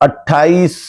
28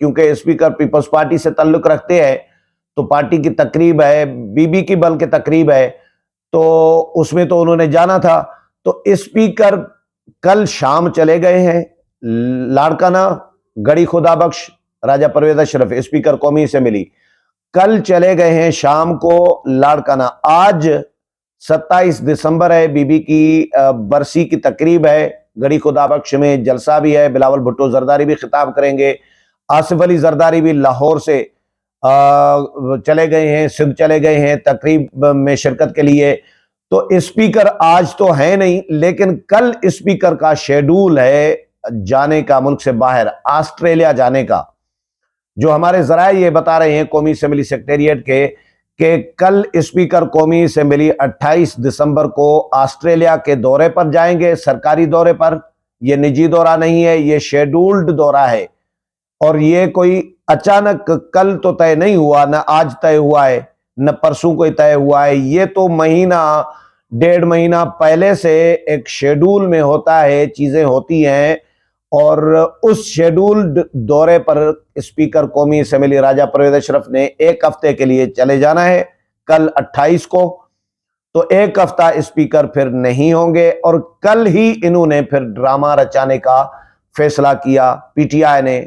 کیونکہ speaker Peoples party سے تعلق رکھتے ہیں تو پارٹی کی تقریب ہے، بی بی کی بلکہ تقریب ہے، تو اس میں تو انہوں نے جانا تھا۔ تو اسپیکر کل شام چلے گئے ہیں لاڑکانہ، گڑھی خدا بخش راجہ پرویز اشرف اسپیکر قومی اسمبلی کل چلے گئے ہیں شام کو لاڑکانہ۔ آج 27 دسمبر ہے، بی بی کی برسی کی تقریب ہے، گڑھی خدا بخش میں جلسہ بھی ہے، بلاول بھٹو زرداری بھی خطاب کریں گے، آصف علی زرداری بھی لاہور سے چلے گئے ہیں، سندھ چلے گئے ہیں تقریب میں شرکت کے لیے۔ تو اسپیکر آج تو ہے نہیں، لیکن کل اسپیکر کا شیڈول ہے جانے کا ملک سے باہر، آسٹریلیا جانے کا، جو ہمارے ذرائع یہ بتا رہے ہیں قومی اسمبلی سیکریٹریٹ کے کہ کل اسپیکر قومی اسمبلی 28 دسمبر کو آسٹریلیا کے دورے پر جائیں گے، سرکاری دورے پر۔ یہ نجی دورہ نہیں ہے، یہ شیڈولڈ دورہ ہے، اور یہ کوئی اچانک کل تو طے نہیں ہوا، نہ آج طے ہوا ہے، نہ پرسوں کو طے ہوا ہے، یہ تو مہینہ 1.5 مہینہ پہلے سے ایک شیڈول میں ہوتا ہے، چیزیں ہوتی ہیں، اور اس شیڈولڈ دورے پر اسپیکر قومی اسمبلی راجہ پرویز اشرف نے 1 ہفتے کے لیے چلے جانا ہے کل 28 کو۔ تو 1 ہفتہ اسپیکر پھر نہیں ہوں گے، اور کل ہی انہوں نے پھر ڈرامہ رچانے کا فیصلہ کیا۔ پی ٹی آئی نے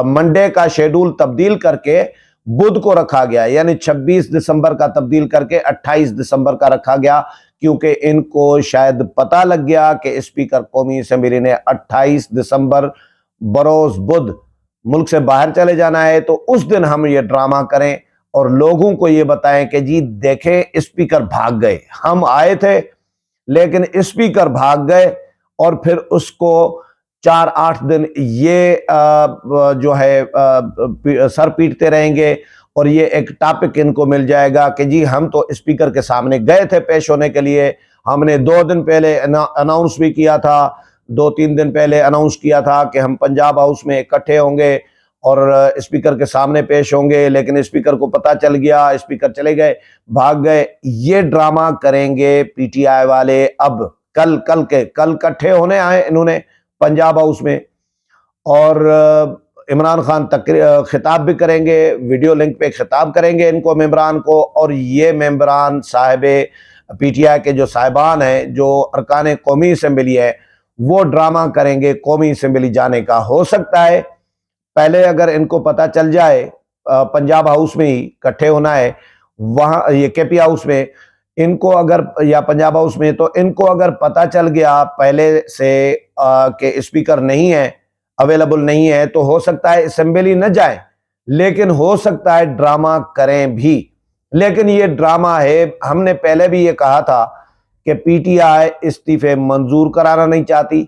منڈے کا شیڈول تبدیل کر کے بدھ کو رکھا گیا، یعنی 26 دسمبر کا تبدیل کر کے 28 دسمبر کا رکھا گیا، کیونکہ ان کو شاید پتہ لگ گیا کہ اسپیکر قومی اسمبلی نے 28 دسمبر بروز بدھ ملک سے باہر چلے جانا ہے، تو اس دن ہم یہ ڈرامہ کریں اور لوگوں کو یہ بتائیں کہ جی دیکھیں اسپیکر بھاگ گئے، ہم آئے تھے لیکن اسپیکر بھاگ گئے، اور پھر اس کو 4-8 دن یہ جو ہے سر پیٹتے رہیں گے، اور یہ ایک ٹاپک ان کو مل جائے گا کہ جی ہم تو اسپیکر کے سامنے گئے تھے پیش ہونے کے لیے، ہم نے 2 دن پہلے اناؤنس بھی کیا تھا، 2-3 دن پہلے اناؤنس کیا تھا کہ ہم پنجاب ہاؤس میں اکٹھے ہوں گے اور اسپیکر کے سامنے پیش ہوں گے، لیکن اسپیکر کو پتہ چل گیا، اسپیکر چلے گئے، بھاگ گئے۔ یہ ڈرامہ کریں گے پی ٹی آئی والے اب کل اکٹھے ہونے آئے انہوں نے پنجاب ہاؤس میں، اور عمران خان خطاب بھی کریں گے، ویڈیو لنک پہ خطاب کریں گے ان کو ممبران کو، اور یہ ممبران صاحب پی ٹی آئی کے جو صاحبان ہیں، جو ارکان قومی اسمبلی ہے، وہ ڈرامہ کریں گے قومی اسمبلی جانے کا۔ ہو سکتا ہے پہلے اگر ان کو پتہ چل جائے پنجاب ہاؤس میں ہی اکٹھے ہونا ہے، وہاں یہ کے پی ہاؤس میں ان کو اگر، یا پنجاب ہاؤس میں، تو ان کو اگر پتہ چل گیا پہلے سے کہ اسپیکر نہیں ہے، اویلیبل نہیں ہے، تو ہو سکتا ہے اسمبلی نہ جائیں، لیکن ہو سکتا ہے ڈرامہ کریں بھی۔ لیکن یہ ڈرامہ ہے، ہم نے پہلے بھی یہ کہا تھا کہ پی ٹی آئی استعفے منظور کرانا نہیں چاہتی،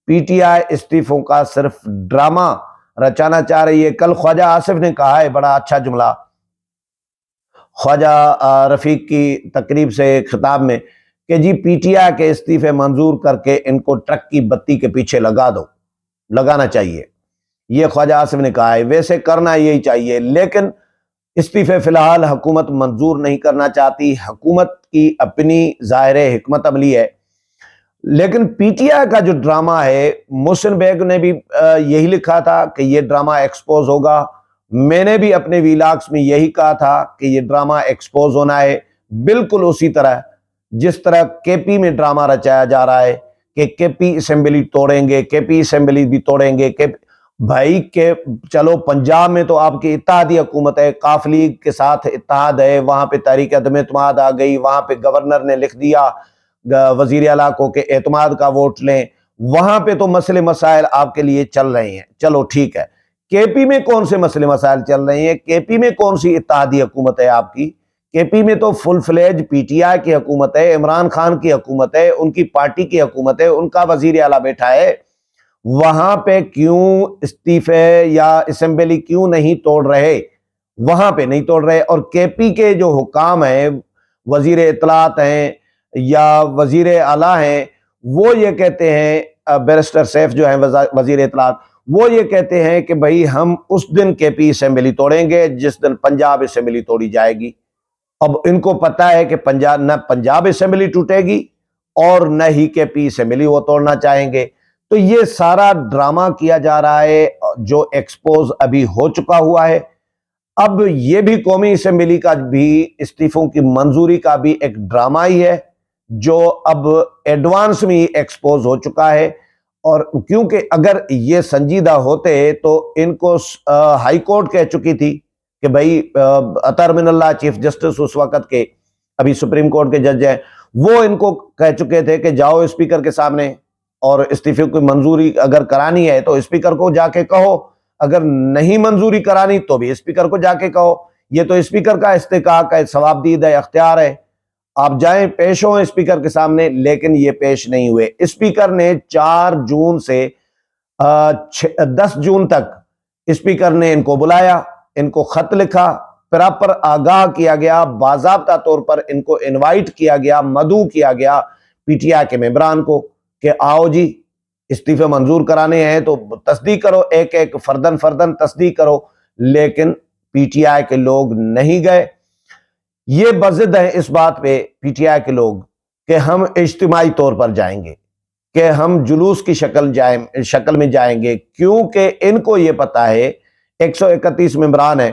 پی ٹی آئی استعفوں کا صرف ڈرامہ رچانا چاہ رہی ہے۔ کل خواجہ آصف نے کہا ہے بڑا اچھا جملہ خواجہ رفیق کی تقریب سے خطاب میں کہ جی پی ٹی آئی کے استعفے منظور کر کے ان کو ٹرک کی بتی کے پیچھے لگانا چاہیے، یہ خواجہ آصف نے کہا ہے۔ ویسے کرنا یہی چاہیے، لیکن استعفے فی الحال حکومت منظور نہیں کرنا چاہتی، حکومت کی اپنی ظاہر حکمت عملی ہے۔ لیکن پی ٹی آئی کا جو ڈرامہ ہے، محسن بیگ نے بھی یہی لکھا تھا کہ یہ ڈرامہ ایکسپوز ہوگا، میں نے بھی اپنے ویلاگس میں یہی کہا تھا کہ یہ ڈرامہ ایکسپوز ہونا ہے، بالکل اسی طرح جس طرح کے پی میں ڈرامہ رچایا جا رہا ہے کہ کے پی اسمبلی توڑیں گے، کے پی اسمبلی بھی توڑیں گے، کہ بھائی کہ چلو پنجاب میں تو آپ کی اتحادی حکومت ہے، قاف لیگ کے ساتھ اتحاد ہے، وہاں پہ تحریک عدم اعتماد آ گئی، وہاں پہ گورنر نے لکھ دیا وزیر اعلیٰ کو کہ اعتماد کا ووٹ لیں، وہاں پہ تو مسئلے مسائل آپ کے لیے چل رہے ہیں، چلو ٹھیک ہے۔ کے پی میں کون سے مسئلے مسائل چل رہے ہیں؟ کے پی میں کون سی اتحادی حکومت ہے آپ کی؟ کے پی میں تو فل فلیج پی ٹی آئی کی حکومت ہے، عمران خان کی حکومت ہے، ان کی پارٹی کی حکومت ہے، ان کا وزیر اعلیٰ بیٹھا ہے۔ وہاں پہ کیوں استعفے یا اسمبلی کیوں نہیں توڑ رہے؟ وہاں پہ نہیں توڑ رہے، اور کے پی کے جو حکام ہیں، وزیر اطلاعات ہیں یا وزیر اعلیٰ ہیں، وہ یہ کہتے ہیں، بیرسٹر سیف جو ہیں وزیر اطلاعات، وہ یہ کہتے ہیں کہ بھائی ہم اس دن کے پی اسمبلی توڑیں گے جس دن پنجاب اسمبلی توڑی جائے گی۔ اب ان کو پتا ہے کہ نہ پنجاب اسمبلی ٹوٹے گی اور نہ ہی کے پی اسمبلی وہ توڑنا چاہیں گے، تو یہ سارا ڈرامہ کیا جا رہا ہے جو ایکسپوز ابھی ہو چکا ہوا ہے. اب یہ بھی قومی اسمبلی کا بھی استعفوں کی منظوری کا بھی ایک ڈرامہ ہی ہے جو اب ایڈوانس میں ایکسپوز ہو چکا ہے. اور کیونکہ اگر یہ سنجیدہ ہوتے تو ان کو ہائی کورٹ کہہ چکی تھی کہ بھائی عطا من اللہ چیف جسٹس اس وقت کے ابھی سپریم کورٹ کے جج ہیں، وہ ان کو کہہ چکے تھے کہ جاؤ اسپیکر کے سامنے اور استعفے کی منظوری اگر کرانی ہے تو اسپیکر کو جا کے کہو، اگر نہیں منظوری کرانی تو بھی اسپیکر کو جا کے کہو. یہ تو اسپیکر کا استحقاق ہے، ثوابدید ہے، اختیار ہے، آپ جائیں پیش ہوں اسپیکر کے سامنے. لیکن یہ پیش نہیں ہوئے. اسپیکر نے 4 جون سے 10 جون تک اسپیکر نے ان کو بلایا، ان کو خط لکھا، پراپر آگاہ کیا گیا، باضابطہ طور پر ان کو انوائٹ کیا گیا، مدعو کیا گیا پی ٹی آئی کے ممبران کو کہ آؤ جی استعفے منظور کرانے ہیں تو تصدیق کرو، ایک ایک فردن تصدیق کرو. لیکن پی ٹی آئی کے لوگ نہیں گئے. یہ بضد ہیں اس بات پہ پی ٹی آئی کے لوگ کہ ہم اجتماعی طور پر جائیں گے، کہ ہم جلوس کی شکل میں جائیں گے، کیونکہ ان کو یہ پتا ہے 131 ممبران ہیں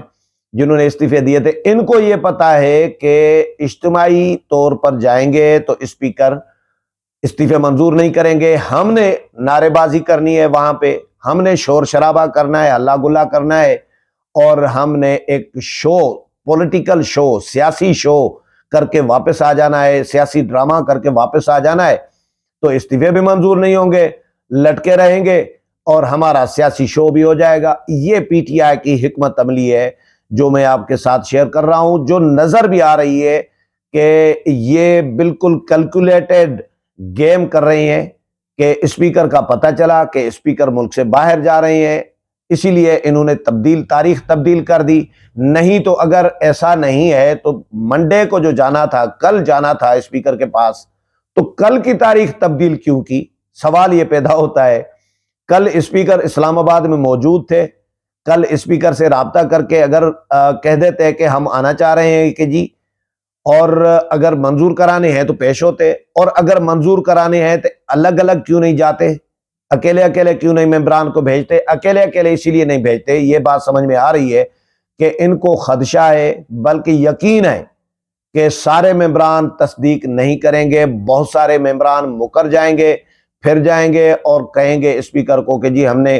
جنہوں نے استعفے دیے تھے، ان کو یہ پتا ہے کہ اجتماعی طور پر جائیں گے تو اسپیکر استعفے منظور نہیں کریں گے. ہم نے نعرے بازی کرنی ہے، وہاں پہ ہم نے شور شرابہ کرنا ہے، ہلا گلا کرنا ہے، اور ہم نے ایک شو، پولیٹیکل شو، سیاسی شو کر کے واپس آ جانا ہے، سیاسی ڈرامہ کر کے واپس آ جانا ہے. تو استعفے بھی منظور نہیں ہوں گے، لٹکے رہیں گے اور ہمارا سیاسی شو بھی ہو جائے گا. یہ پی ٹی آئی کی حکمت عملی ہے جو میں آپ کے ساتھ شیئر کر رہا ہوں، جو نظر بھی آ رہی ہے کہ یہ بالکل کیلکولیٹڈ گیم کر رہی ہیں کہ اسپیکر کا پتہ چلا کہ اسپیکر ملک سے باہر جا رہے ہیں، اسی لیے انہوں نے تاریخ تبدیل کر دی. نہیں تو اگر ایسا نہیں ہے تو منڈے کو جو جانا تھا، کل جانا تھا اسپیکر کے پاس، تو کل کی تاریخ تبدیل کیوں کی؟ سوال یہ پیدا ہوتا ہے. کل اسپیکر اسلام آباد میں موجود تھے، کل اسپیکر سے رابطہ کر کے اگر کہہ دیتے کہ ہم آنا چاہ رہے ہیں کہ جی، اور اگر منظور کرانے ہیں تو پیش ہوتے، اور اگر منظور کرانے ہیں تو الگ الگ کیوں نہیں جاتے، اکیلے اکیلے کیوں نہیں ممبران کو بھیجتے؟ اکیلے اکیلے اسی لیے نہیں بھیجتے، یہ بات سمجھ میں آ رہی ہے کہ ان کو خدشہ ہے، بلکہ یقین ہے کہ سارے ممبران تصدیق نہیں کریں گے. بہت سارے ممبران مکر جائیں گے، پھر جائیں گے اور کہیں گے اسپیکر کو کہ جی ہم نے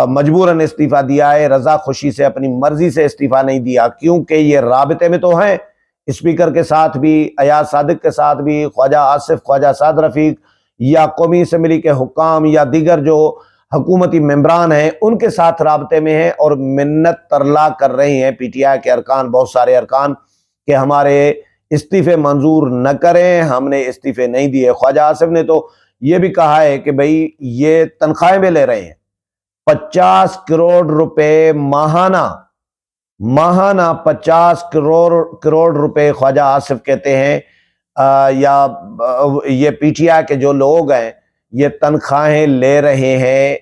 مجبوراً استعفیٰ دیا ہے، رضا خوشی سے اپنی مرضی سے استعفیٰ نہیں دیا. کیونکہ یہ رابطے میں تو ہیں اسپیکر کے ساتھ بھی، ایاز صادق کے ساتھ بھی، خواجہ آصف، خواجہ سعد رفیق، یا قومی اسمبلی کے حکام یا دیگر جو حکومتی ممبران ہیں ان کے ساتھ رابطے میں ہیں، اور منت ترلا کر رہے ہیں پی ٹی آئی کے ارکان، بہت سارے ارکان، کہ ہمارے استعفے منظور نہ کریں، ہم نے استعفے نہیں دیے. خواجہ آصف نے تو یہ بھی کہا ہے کہ بھئی یہ تنخواہیں بھی لے رہے ہیں، 50 کروڑ روپے ماہانہ 50 کروڑ روپے خواجہ آصف کہتے ہیں، یا یہ پی ٹی آئی کے جو لوگ ہیں یہ تنخواہیں لے رہے ہیں،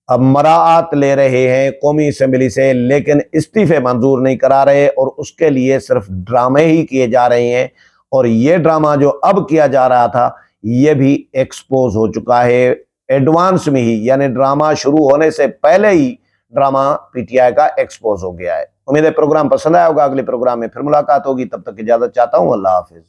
مراعات لے رہے ہیں قومی اسمبلی سے، لیکن استعفے منظور نہیں کرا رہے، اور اس کے لیے صرف ڈرامے ہی کیے جا رہے ہیں. اور یہ ڈرامہ جو اب کیا جا رہا تھا یہ بھی ایکسپوز ہو چکا ہے ایڈوانس میں ہی، یعنی ڈرامہ شروع ہونے سے پہلے ہی ڈرامہ پی ٹی آئی کا ایکسپوز ہو گیا ہے. امید ہے پروگرام پسند آیا ہوگا، اگلے پروگرام میں پھر ملاقات ہوگی، تب تک اجازت چاہتا ہوں، اللہ حافظ.